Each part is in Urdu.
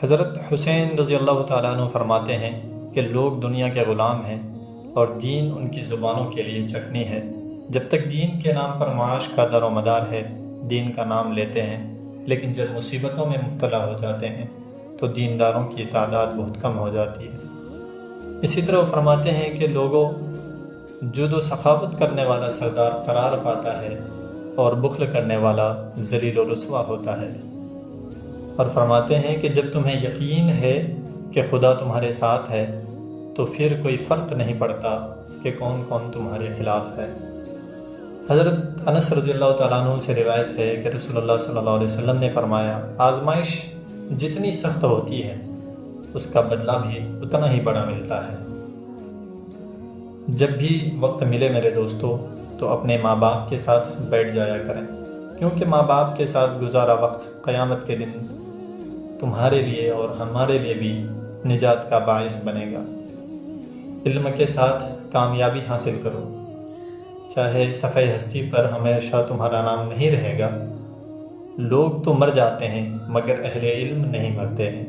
حضرت حسین رضی اللہ تعالیٰ عنہ فرماتے ہیں کہ لوگ دنیا کے غلام ہیں اور دین ان کی زبانوں کے لیے چٹنی ہے۔ جب تک دین کے نام پر معاش کا در و مدار ہے، دین کا نام لیتے ہیں، لیکن جب مصیبتوں میں مبتلا ہو جاتے ہیں تو دینداروں کی تعداد بہت کم ہو جاتی ہے۔ اسی طرح وہ فرماتے ہیں کہ لوگوں جود و سخاوت کرنے والا سردار قرار پاتا ہے اور بخل کرنے والا ذلیل و رسوا ہوتا ہے، اور فرماتے ہیں کہ جب تمہیں یقین ہے کہ خدا تمہارے ساتھ ہے تو پھر کوئی فرق نہیں پڑتا کہ کون کون تمہارے خلاف ہے۔ حضرت انس رضی اللہ تعالیٰ عنہ سے روایت ہے کہ رسول اللہ صلی اللہ علیہ وسلم نے فرمایا، آزمائش جتنی سخت ہوتی ہے اس کا بدلہ بھی اتنا ہی بڑا ملتا ہے۔ جب بھی وقت ملے میرے دوستو تو اپنے ماں باپ کے ساتھ بیٹھ جایا کریں، کیونکہ ماں باپ کے ساتھ گزارا وقت قیامت کے دن تمہارے لیے اور ہمارے لیے بھی نجات کا باعث بنے گا۔ علم کے ساتھ کامیابی حاصل کرو، چاہے صفحہ ہستی پر ہمیشہ تمہارا نام نہیں رہے گا۔ لوگ تو مر جاتے ہیں مگر اہل علم نہیں مرتے ہیں۔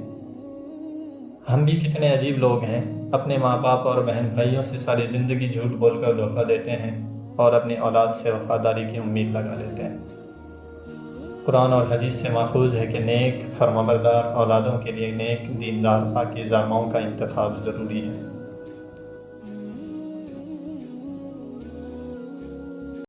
ہم بھی کتنے عجیب لوگ ہیں، اپنے ماں باپ اور بہن بھائیوں سے ساری زندگی جھوٹ بول کر دھوکہ دیتے ہیں اور اپنی اولاد سے وفاداری کی امید لگا لیتے ہیں۔ قرآن اور حدیث سے ماخوذ ہے کہ نیک فرمانبردار اولادوں کے لیے نیک دیندار پاکیزہ ماؤں کا انتخاب ضروری ہے۔